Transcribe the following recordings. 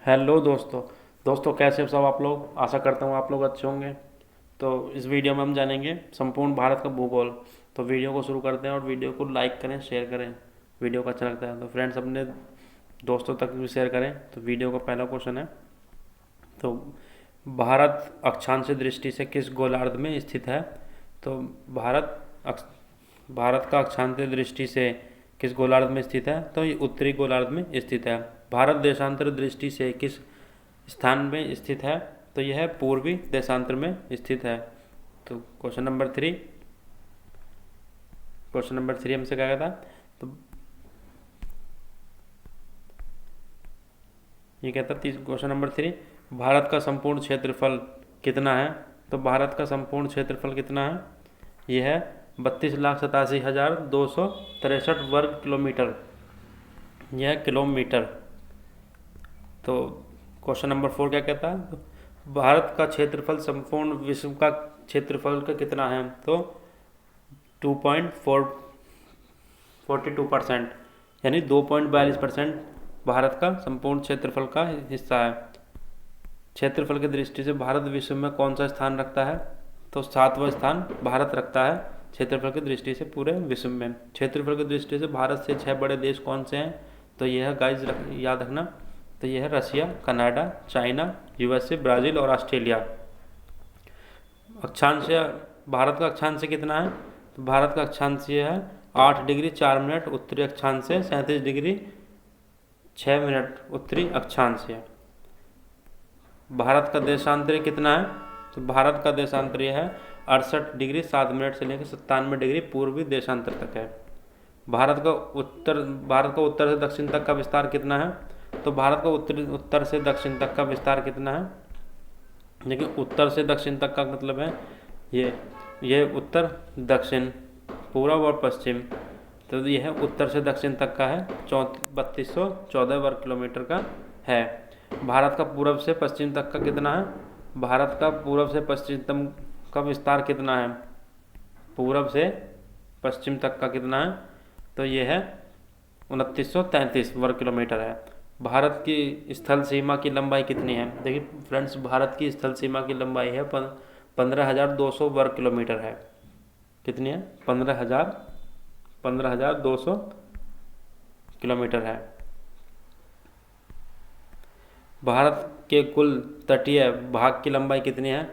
Hello दोस्तों कैसे हो सब आप लोग। आशा करता हूँ आप लोग अच्छे होंगे। तो इस वीडियो में हम जानेंगे संपूर्ण भारत का भूगोल। तो वीडियो को शुरू करते हैं और वीडियो को लाइक करें, शेयर करें। वीडियो को अच्छा लगता है तो फ्रेंड्स अपने दोस्तों तक भी शेयर करें। तो वीडियो का पहला क्वेश्चन है, तो भारत अक्षांश दृष्टि से किस गोलार्ध में स्थित है। तो भारत भारत का अक्षांश दृष्टि से किस गोलार्ध में स्थित है, तो ये उत्तरी गोलार्ध में स्थित है। भारत देशांतर दृष्टि से किस स्थान में स्थित है, तो यह है पूर्वी देशांतर में स्थित है। तो क्वेश्चन नंबर 3 हमसे क्या कहता है, तो ये कहता है क्वेश्चन नंबर 3, भारत का संपूर्ण क्षेत्रफल कितना है। तो भारत का संपूर्ण क्षेत्रफल कितना है, यह है 32,87,263 वर्ग किलोमीटर। यह है किलोमीटर। तो क्वेश्चन नंबर 4 क्या कहता है, तो भारत का क्षेत्रफल संपूर्ण विश्व का क्षेत्रफल का कितना है। तो 2.42%, यानी 2.42% भारत का संपूर्ण क्षेत्रफल का हिस्सा है। क्षेत्रफल की दृष्टि से भारत विश्व में कौन सा स्थान रखता है, तो 7वां स्थान भारत रखता है क्षेत्रफल की दृष्टि से पूरे विश्व में। क्षेत्रफल की दृष्टि से भारत से 6 बड़े देश कौन से हैं, तो यह है गाइस याद रखना, तो यह है रसिया, कनाडा, चाइना, यूएसए, ब्राज़ील और ऑस्ट्रेलिया। अक्षांश भारत का अक्षांश कितना है, तो भारत का अक्षांश है 8 डिग्री 4 मिनट उत्तरी अक्षांश से 37 डिग्री 6 मिनट उत्तरी अक्षांश है। भारत का देशांतरी कितना है, तो भारत का देशांतरी है 68 डिग्री 7 मिनट से लेकर 97 डिग्री पूर्वी देशांतर तक है। भारत का उत्तर से दक्षिण तक का विस्तार कितना है, तो भारत का उत्तर से दक्षिण तक का विस्तार कितना है। देखिए उत्तर से दक्षिण तक का मतलब है ये उत्तर दक्षिण पूर्व और पश्चिम, तो यह उत्तर से दक्षिण तक का है 3214 वर्ग किलोमीटर का है। भारत का पूर्व से पश्चिम तक का कितना है, भारत का पूर्व से पश्चिम का विस्तार कितना है, पूर्व से पश्चिम तक का कितना है, तो यह है 2933 वर्ग किलोमीटर है। भारत की स्थल सीमा की लंबाई कितनी है, देखिए फ्रेंड्स भारत की स्थल सीमा की लंबाई है 15,200 वर्ग किलोमीटर है। कितनी है, 15,200 किलोमीटर है। भारत के कुल तटीय भाग की लंबाई कितनी है,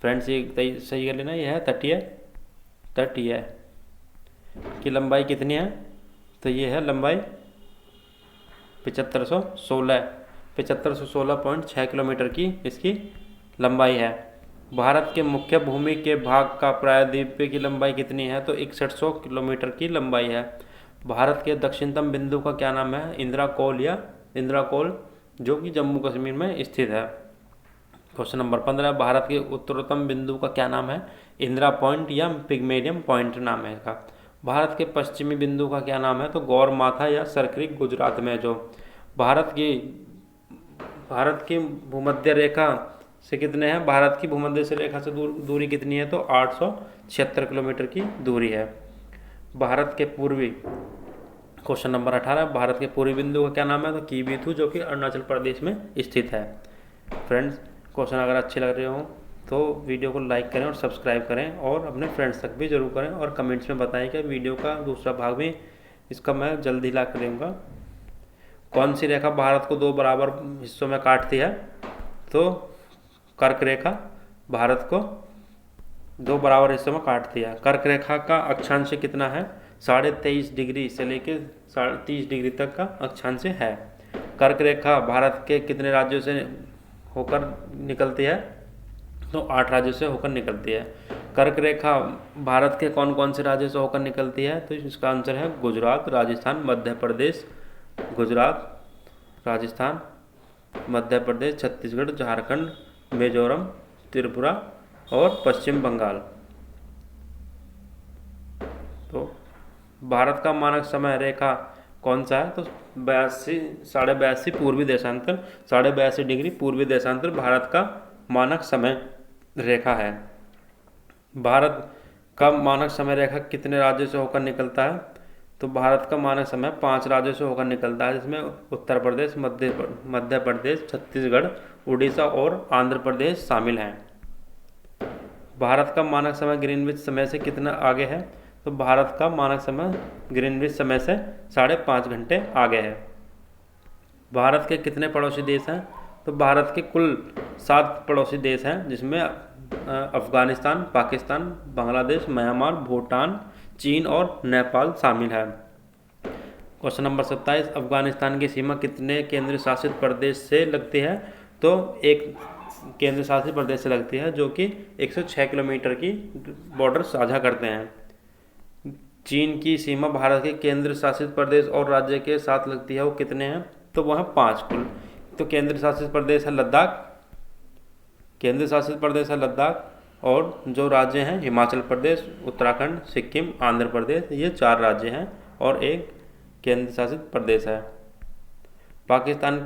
फ्रेंड्स ये सही कर लेना, यह है तटीय की लंबाई कितनी है, तो ये है लंबाई 7516.6 किलोमीटर की इसकी लंबाई है। भारत के मुख्य भूमि के भाग का प्रायद्वीपीय की लंबाई कितनी है, तो 6100 किलोमीटर की लंबाई है। भारत के दक्षिणतम बिंदु का क्या नाम है, इंदिरा कोल जो कि जम्मू कश्मीर में स्थित है। क्वेश्चन नंबर 15, भारत के उत्तरतम बिंदु का क्या नाम है, इंदिरा पॉइंट या पिग्मेलियन पॉइंट नाम है इसका। भारत के पश्चिमी बिंदु का क्या नाम है, तो गौर माथा या सरक्रिक गुजरात में जो। भारत की भूमध्य रेखा से कितने हैं, भारत की भूमध्य से रेखा से दूरी कितनी है, तो 876 किलोमीटर की दूरी है। भारत के पूर्वी क्वेश्चन नंबर 18, भारत के पूर्वी बिंदु का क्या नाम है, तो कीबीथू जो कि अरुणाचल प्रदेश में स्थित है। फ्रेंड्स क्वेश्चन अगर अच्छे लग रहे हों तो वीडियो को लाइक करें और सब्सक्राइब करें और अपने फ्रेंड्स तक भी जरूर करें और कमेंट्स में बताएं कि वीडियो का दूसरा भाग भी इसका मैं जल्दी ला कर दूँगा। कौन सी रेखा भारत को 2 बराबर हिस्सों में काटती है, तो कर्क रेखा भारत को 2 बराबर हिस्सों में काटती है। कर्क रेखा का अक्षांश कितना है, 23.5 डिग्री से लेकर 30 डिग्री तक का अक्षांश है। कर्क रेखा भारत के कितने राज्यों से होकर निकलती है, तो 8 राज्यों से होकर निकलती है। कर्क रेखा भारत के कौन कौन से राज्यों से होकर निकलती है, तो इसका आंसर है गुजरात, राजस्थान, मध्य प्रदेश, छत्तीसगढ़, झारखंड, मिजोरम, त्रिपुरा और पश्चिम बंगाल। तो भारत का मानक समय रेखा कौन सा है, तो 82 पूर्वी देशांतर 82 डिग्री पूर्वी देशांतर भारत का मानक समय रेखा है। भारत का मानक समय रेखा कितने राज्यों से होकर निकलता है, तो भारत का मानक समय 5 राज्यों से होकर निकलता है, जिसमें उत्तर प्रदेश, मध्य प्रदेश, छत्तीसगढ़, उड़ीसा और आंध्र प्रदेश शामिल हैं। भारत का मानक समय ग्रीनविच समय से कितना आगे है? तो भारत का मानक समय ग्रीनविच समय से 5.5 घंटे आगे है। भारत के कितने पड़ोसी देश हैं? तो भारत के कुल 7 पड़ोसी देश हैं, जिसमें अफगानिस्तान, पाकिस्तान, बांग्लादेश, म्यांमार, भूटान, चीन और नेपाल शामिल है। क्वेश्चन नंबर 27, अफगानिस्तान की सीमा कितने केंद्र शासित प्रदेश से लगती है? तो एक केंद्र शासित प्रदेश से लगती है, जो कि 106 किलोमीटर की बॉर्डर साझा करते हैं। चीन की सीमा भारत के केंद्र शासित प्रदेश और राज्य के साथ लगती है, वो कितने हैं? तो वह 5 कुल। तो केंद्र शासित प्रदेश है लद्दाख, केंद्र शासित प्रदेश है लद्दाख, और जो राज्य हैं हिमाचल प्रदेश, उत्तराखंड, सिक्किम, आंध्र प्रदेश, ये 4 राज्य हैं और एक केंद्र शासित प्रदेश है। पाकिस्तान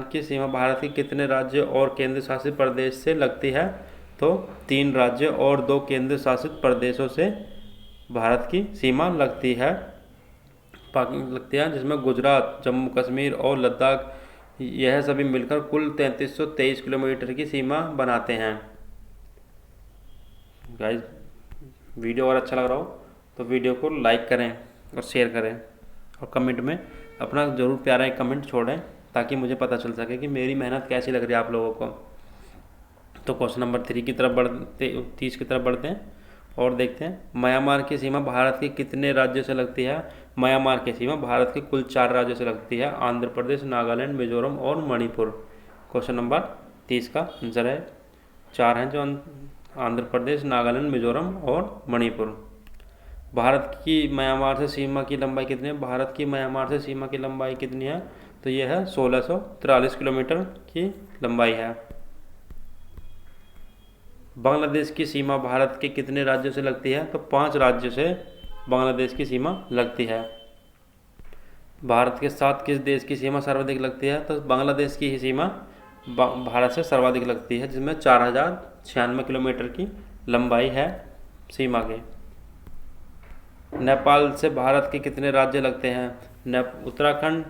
की सीमा भारत के कितने राज्य और केंद्र शासित प्रदेश से लगती है? तो 3 राज्य और 2 केंद्र शासित प्रदेशों से भारत की सीमा लगती है, जिसमें गुजरात, जम्मू कश्मीर और लद्दाख, यह सभी मिलकर कुल 3323 किलोमीटर की सीमा बनाते हैं। गाइस, वीडियो अगर अच्छा लग रहा हो तो वीडियो को लाइक करें और शेयर करें, और कमेंट में अपना ज़रूर प्यारा एक कमेंट छोड़ें, ताकि मुझे पता चल सके कि मेरी मेहनत कैसी लग रही है आप लोगों को। तो क्वेश्चन नंबर 30 की तरफ बढ़ते हैं और देखते हैं, म्यांमार की सीमा भारत के कितने राज्यों से लगती है? म्यांमार की सीमा भारत के कुल 4 राज्यों से लगती है, आंध्र प्रदेश, नागालैंड, मिजोरम और मणिपुर। क्वेश्चन नंबर 30 का आंसर है 4 हैं, जो आंध्र प्रदेश, नागालैंड, मिजोरम और मणिपुर। भारत की म्यांमार से सीमा की लंबाई कितनी है? भारत की म्यांमार से सीमा की लंबाई कितनी है? तो यह है 1643 किलोमीटर की लंबाई है। बांग्लादेश की सीमा भारत के कितने राज्यों से लगती है? तो 5 राज्यों से बांग्लादेश की सीमा लगती है। भारत के साथ किस देश की सीमा सर्वाधिक लगती है? तो बांग्लादेश की ही सीमा भारत से सर्वाधिक लगती है, जिसमें 4096 किलोमीटर की लंबाई है सीमा के। नेपाल से भारत के कितने राज्य लगते हैं? उत्तराखंड,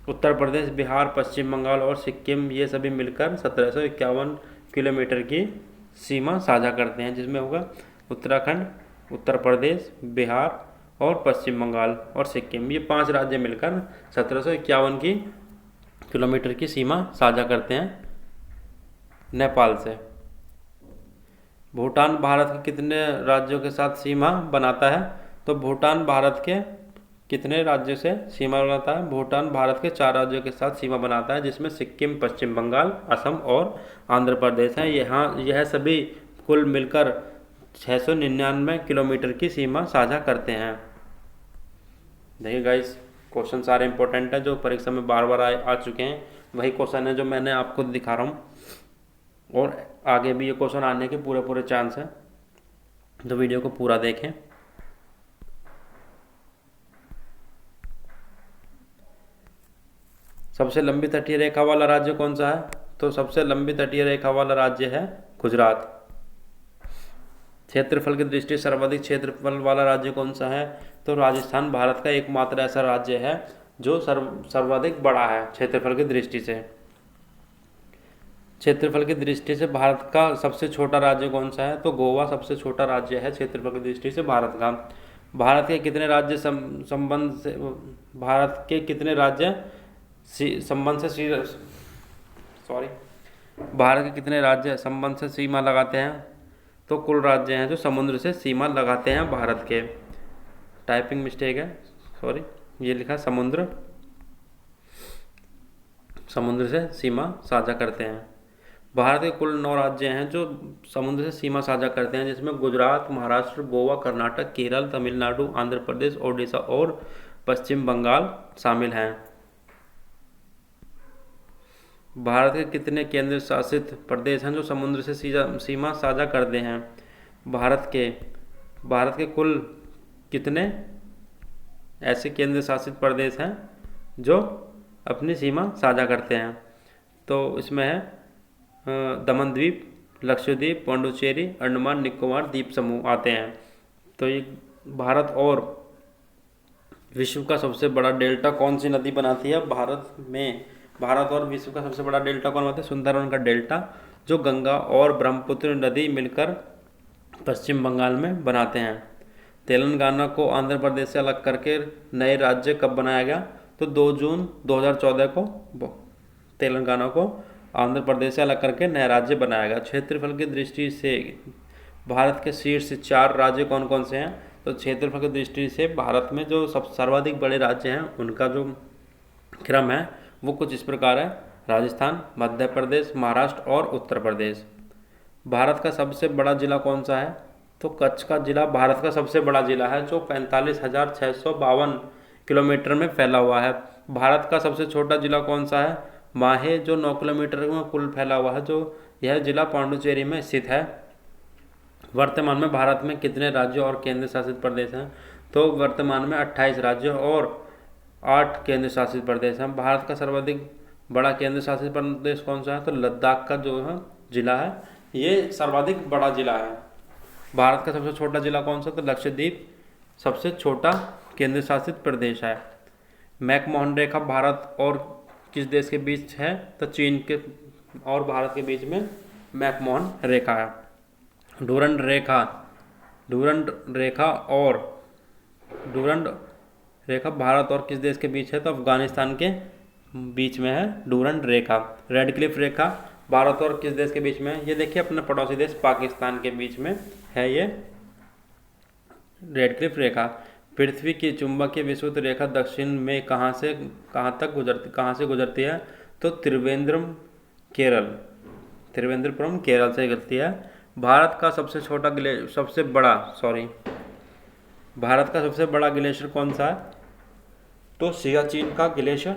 उत्तर प्रदेश, बिहार, पश्चिम बंगाल और सिक्किम, ये सभी मिलकर 1751 किलोमीटर की सीमा साझा करते हैं, जिसमें होगा उत्तराखंड, उत्तर प्रदेश, बिहार और पश्चिम बंगाल और सिक्किम, ये 5 राज्य मिलकर 1751 की किलोमीटर की सीमा साझा करते हैं नेपाल से। भूटान भारत के कितने राज्यों के साथ सीमा बनाता है? तो भूटान भारत के कितने राज्यों से सीमा बनाता है? भूटान भारत के 4 राज्यों के साथ सीमा बनाता है, जिसमें सिक्किम, पश्चिम बंगाल, असम और आंध्र प्रदेश हैं। यह सभी कुल मिलकर 699 किलोमीटर की सीमा साझा करते हैं। देखिए गाइस, क्वेश्चन सारे इंपॉर्टेंट है, जो परीक्षा में बार बार आ चुके हैं, वही क्वेश्चन है जो मैंने आपको दिखा रहा हूँ, और आगे भी ये क्वेश्चन आने के पूरे चांस हैं, तो वीडियो को पूरा देखें। सबसे लंबी तटीय रेखा वाला राज्य कौन सा है? तो सबसे लंबी तटीय रेखा वाला राज्य है गुजरात। क्षेत्रफल की दृष्टि से सर्वाधिक क्षेत्रफल वाला राज्य कौन सा है? तो राजस्थान भारत का एकमात्र ऐसा राज्य है जो सर्वाधिक बड़ा है क्षेत्रफल की दृष्टि से। क्षेत्रफल की दृष्टि से भारत का सबसे छोटा राज्य कौन सा है? तो गोवा सबसे छोटा राज्य है क्षेत्रफल की दृष्टि से भारत का। भारत के कितने राज्य संबंध से भारत के कितने राज्य संबंध से भारत के कितने राज्य संबंध से सीमा लगाते हैं? तो कुल राज्य हैं जो समुद्र से सीमा लगाते हैं भारत के। टाइपिंग मिस्टेक है, सॉरी, ये लिखा समुद्र से सीमा साझा करते हैं। भारत के कुल 9 राज्य हैं जो समुद्र से सीमा साझा करते हैं, जिसमें गुजरात, महाराष्ट्र, गोवा, कर्नाटक, केरल, तमिलनाडु, आंध्र प्रदेश, ओडिशा और पश्चिम बंगाल शामिल हैं। भारत के कितने केंद्र शासित प्रदेश हैं जो समुद्र से सीमा साझा करते हैं? भारत के कुल कितने ऐसे केंद्र शासित प्रदेश हैं जो अपनी सीमा साझा करते हैं? तो इसमें है दमन द्वीप, लक्षद्वीप, पांडुचेरी, अंडमान निकोबार द्वीप समूह आते हैं। तो ये भारत और विश्व का सबसे बड़ा डेल्टा कौन सी नदी बनाती है? भारत और विश्व का सबसे बड़ा डेल्टा कौन बनाता है? सुंदरवन का डेल्टा, जो गंगा और ब्रह्मपुत्र नदी मिलकर पश्चिम बंगाल में बनाते हैं। तेलंगाना को आंध्र प्रदेश से अलग करके नए राज्य कब बनाया गया? तो 2 जून 2014 को तेलंगाना को आंध्र प्रदेश से अलग करके नया राज्य बनाया गया। क्षेत्रफल की दृष्टि से भारत के शीर्ष 4 राज्य कौन कौन से हैं? तो क्षेत्रफल की दृष्टि से भारत में जो सब सर्वाधिक बड़े राज्य हैं उनका जो क्रम है वो कुछ इस प्रकार है: राजस्थान, मध्य प्रदेश, महाराष्ट्र और उत्तर प्रदेश। भारत का सबसे बड़ा जिला कौन सा है? तो कच्छ का जिला भारत का सबसे बड़ा जिला है, जो 45,652 किलोमीटर में फैला हुआ है। भारत का सबसे छोटा जिला कौन सा है? माहे, जो 9 किलोमीटर में कुल फैला हुआ है, जो यह जिला पांडुचेरी में स्थित है। वर्तमान में भारत में कितने राज्यों और केंद्र शासित प्रदेश हैं? तो वर्तमान में 28 राज्यों और 8 केंद्र शासित प्रदेश हैं। भारत का सर्वाधिक बड़ा केंद्र शासित प्रदेश कौन सा है? तो लद्दाख का जो है जिला है, ये सर्वाधिक बड़ा जिला है। भारत का सबसे छोटा जिला कौन सा? तो लक्षद्वीप सबसे छोटा केंद्र शासित प्रदेश है। मैकमोहन रेखा भारत और किस देश के बीच है? तो चीन के और भारत के बीच में मैकमोहन रेखा है। डूरंड रेखा भारत और किस देश के बीच है? तो अफगानिस्तान के बीच में है डूरंड रेखा। रेड क्लिफ रेखा भारत और किस देश के बीच में है? ये देखिए अपने पड़ोसी देश पाकिस्तान के बीच में है ये रेड क्लिफ रेखा। पृथ्वी की चुंबकीय विषुवत रेखा दक्षिण में कहाँ से गुजरती है? तो त्रिवेंद्रपुरम केरल से गुजरती है। भारत का सबसे बड़ा ग्लेशियर कौन सा है? तो सियाचिन का ग्लेशियर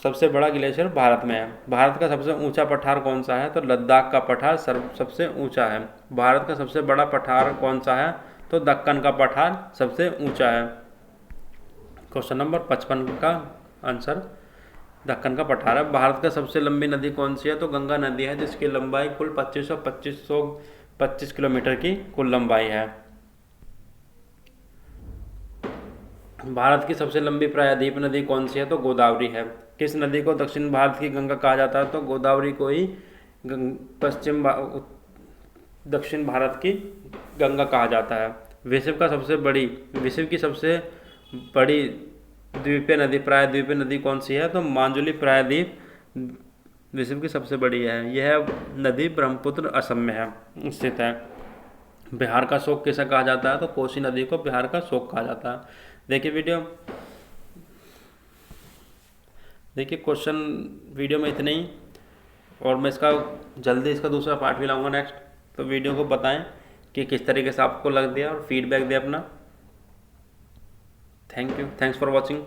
सबसे बड़ा ग्लेशियर भारत में है। भारत का सबसे ऊंचा पठार कौन सा है? तो लद्दाख का पठार सबसे ऊंचा है। भारत का सबसे बड़ा पठार कौन सा है? तो दक्कन का पठार सबसे ऊंचा है। क्वेश्चन नंबर 55 का आंसर दक्कन का पठार है। भारत का सबसे लंबी नदी कौन सी है? तो गंगा नदी है, जिसकी लंबाई कुल 2525 किलोमीटर की कुल लंबाई है। भारत की सबसे लंबी प्रायद्वीप नदी कौन सी है? तो गोदावरी है। किस नदी को दक्षिण भारत की गंगा कहा जाता है? तो गोदावरी को ही दक्षिण भारत की गंगा कहा जाता है। विश्व की सबसे बड़ी प्रायद्वीपीय नदी कौन सी है? तो माजुली प्रायद्वीप विश्व की सबसे बड़ी है। यह नदी ब्रह्मपुत्र असम में है स्थित है। बिहार का शोक किसे कहा जाता है? तो कोसी नदी को बिहार का शोक कहा जाता है। देखिए क्वेश्चन वीडियो में इतने ही, और मैं जल्दी इसका दूसरा पार्ट भी लाऊंगा नेक्स्ट। तो वीडियो को बताएं कि किस तरीके से आपको लग दिया और फीडबैक दें अपना। Thank you, thanks for watching.